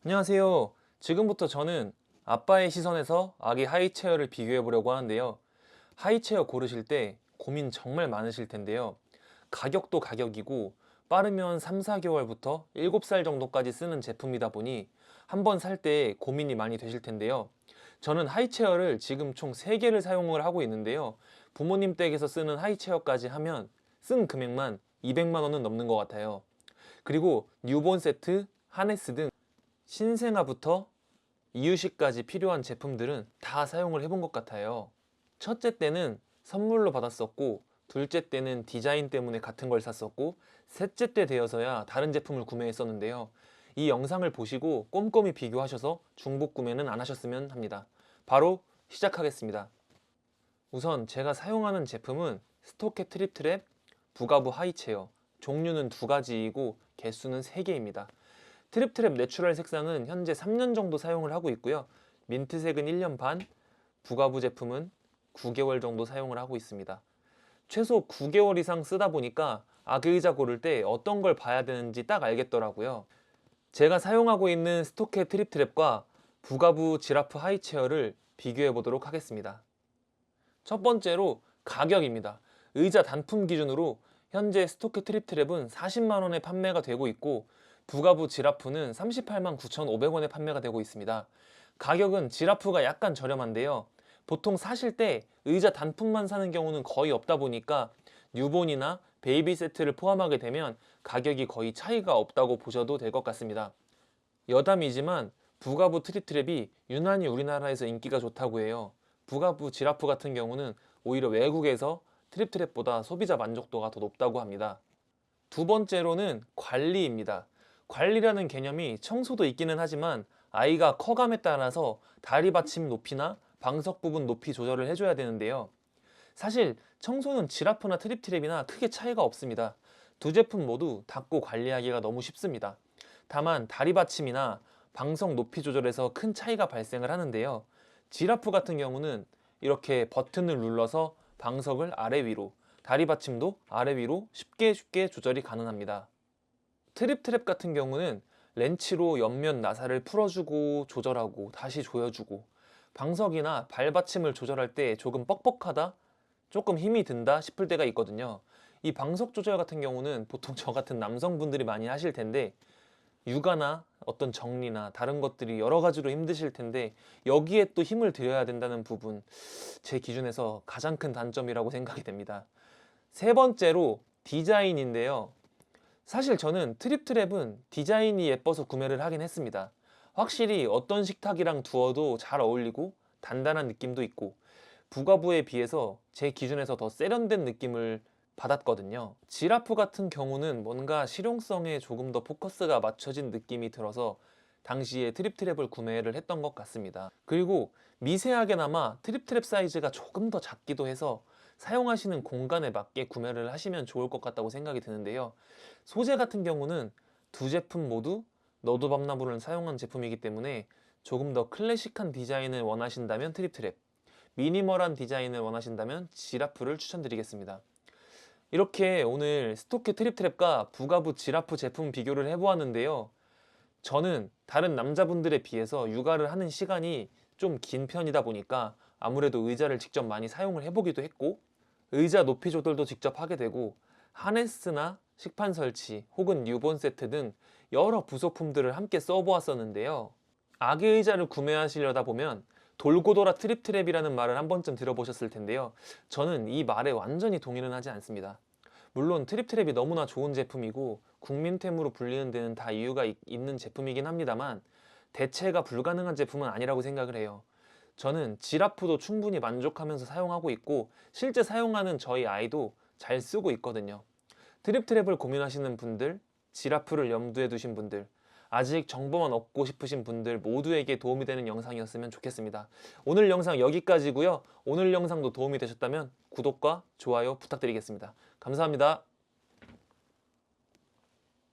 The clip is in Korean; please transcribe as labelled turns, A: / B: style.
A: 안녕하세요. 지금부터 저는 아빠의 시선에서 아기 하이체어를 비교해 보려고 하는데요. 하이체어 고르실 때 고민 정말 많으실 텐데요. 가격도 가격이고 빠르면 3, 4개월부터 7살 정도까지 쓰는 제품이다 보니 한번 살 때 고민이 많이 되실 텐데요. 저는 하이체어를 지금 총 3개를 사용을 하고 있는데요. 부모님 댁에서 쓰는 하이체어까지 하면 쓴 금액만 200만 원은 넘는 것 같아요. 그리고 뉴본 세트, 하네스 등 신생아부터 이유식까지 필요한 제품들은 다 사용을 해본 것 같아요. 첫째 때는 선물로 받았었고, 둘째 때는 디자인 때문에 같은 걸 샀었고, 셋째 때 되어서야 다른 제품을 구매했었는데요. 이 영상을 보시고 꼼꼼히 비교하셔서 중복 구매는 안 하셨으면 합니다. 바로 시작하겠습니다. 우선 제가 사용하는 제품은 스토케 트립트랩 부가부 하이체어. 종류는 2가지이고 개수는 3개입니다. 트립트랩 내추럴 색상은 현재 3년 정도 사용을 하고 있고요. 민트색은 1년 반, 부가부 제품은 9개월 정도 사용을 하고 있습니다. 최소 9개월 이상 쓰다 보니까 아기의자 고를 때 어떤 걸 봐야 되는지 딱 알겠더라고요. 제가 사용하고 있는 스토케 트립트랩과 부가부 지라프 하이체어를 비교해 보도록 하겠습니다. 첫 번째로 가격입니다. 의자 단품 기준으로 현재 스토크 트립트랩은 40만 원에 판매가 되고 있고 부가부 지라프는 38만 9,500원에 판매가 되고 있습니다. 가격은 지라프가 약간 저렴한데요. 보통 사실 때 의자 단품만 사는 경우는 거의 없다 보니까 뉴본이나 베이비 세트를 포함하게 되면 가격이 거의 차이가 없다고 보셔도 될 것 같습니다. 여담이지만 부가부 트립트랩이 유난히 우리나라에서 인기가 좋다고 해요. 부가부 지라프 같은 경우는 오히려 외국에서 트립트랩보다 소비자 만족도가 더 높다고 합니다. 두 번째로는 관리입니다. 관리라는 개념이 청소도 있기는 하지만 아이가 커감에 따라서 다리 받침 높이나 방석 부분 높이 조절을 해줘야 되는데요. 사실 청소는 지라프나 트립트랩이나 크게 차이가 없습니다. 두 제품 모두 닦고 관리하기가 너무 쉽습니다. 다만 다리 받침이나 방석 높이 조절에서 큰 차이가 발생을 하는데요. 지라프 같은 경우는 이렇게 버튼을 눌러서 방석을 아래 위로, 다리 받침도 아래 위로 쉽게 조절이 가능합니다. 트립트랩 같은 경우는 렌치로 옆면 나사를 풀어주고 조절하고 다시 조여주고, 방석이나 발 받침을 조절할 때 조금 뻑뻑하다, 조금 힘이 든다 싶을 때가 있거든요. 이 방석 조절 같은 경우는 보통 저 같은 남성분들이 많이 하실 텐데 육아나 어떤 정리나 다른 것들이 여러 가지로 힘드실 텐데 여기에 또 힘을 들여야 된다는 부분, 제 기준에서 가장 큰 단점이라고 생각이 됩니다. 세 번째로 디자인인데요. 사실 저는 트립트랩은 디자인이 예뻐서 구매를 하긴 했습니다. 확실히 어떤 식탁이랑 두어도 잘 어울리고 단단한 느낌도 있고 부가부에 비해서 제 기준에서 더 세련된 느낌을 받았거든요. 지라프 같은 경우는 뭔가 실용성에 조금 더 포커스가 맞춰진 느낌이 들어서 당시에 트립트랩을 구매를 했던 것 같습니다. 그리고 미세하게나마 트립트랩 사이즈가 조금 더 작기도 해서 사용하시는 공간에 맞게 구매를 하시면 좋을 것 같다고 생각이 드는데요. 소재 같은 경우는 두 제품 모두 너드밤나무를 사용한 제품이기 때문에 조금 더 클래식한 디자인을 원하신다면 트립트랩, 미니멀한 디자인을 원하신다면 지라프를 추천드리겠습니다. 이렇게 오늘 스토케 트립트랩과 부가부 지라프 제품 비교를 해보았는데요. 저는 다른 남자분들에 비해서 육아를 하는 시간이 좀 긴 편이다 보니까 아무래도 의자를 직접 많이 사용을 해보기도 했고, 의자 높이 조절도 직접 하게 되고, 하네스나 식판 설치 혹은 뉴본 세트 등 여러 부속품들을 함께 써보았었는데요. 아기 의자를 구매하시려다 보면 돌고 돌아 트립트랩이라는 말을 한 번쯤 들어보셨을 텐데요. 저는 이 말에 완전히 동의는 하지 않습니다. 물론 트립트랩이 너무나 좋은 제품이고 국민템으로 불리는 데는 다 이유가 있는 제품이긴 합니다만 대체가 불가능한 제품은 아니라고 생각을 해요. 저는 지라프도 충분히 만족하면서 사용하고 있고 실제 사용하는 저희 아이도 잘 쓰고 있거든요. 트립트랩을 고민하시는 분들, 지라프를 염두에 두신 분들, 아직 정보만 얻고 싶으신 분들 모두에게 도움이 되는 영상이었으면 좋겠습니다. 오늘 영상 여기까지고요. 오늘 영상도 도움이 되셨다면 구독과 좋아요 부탁드리겠습니다. 감사합니다.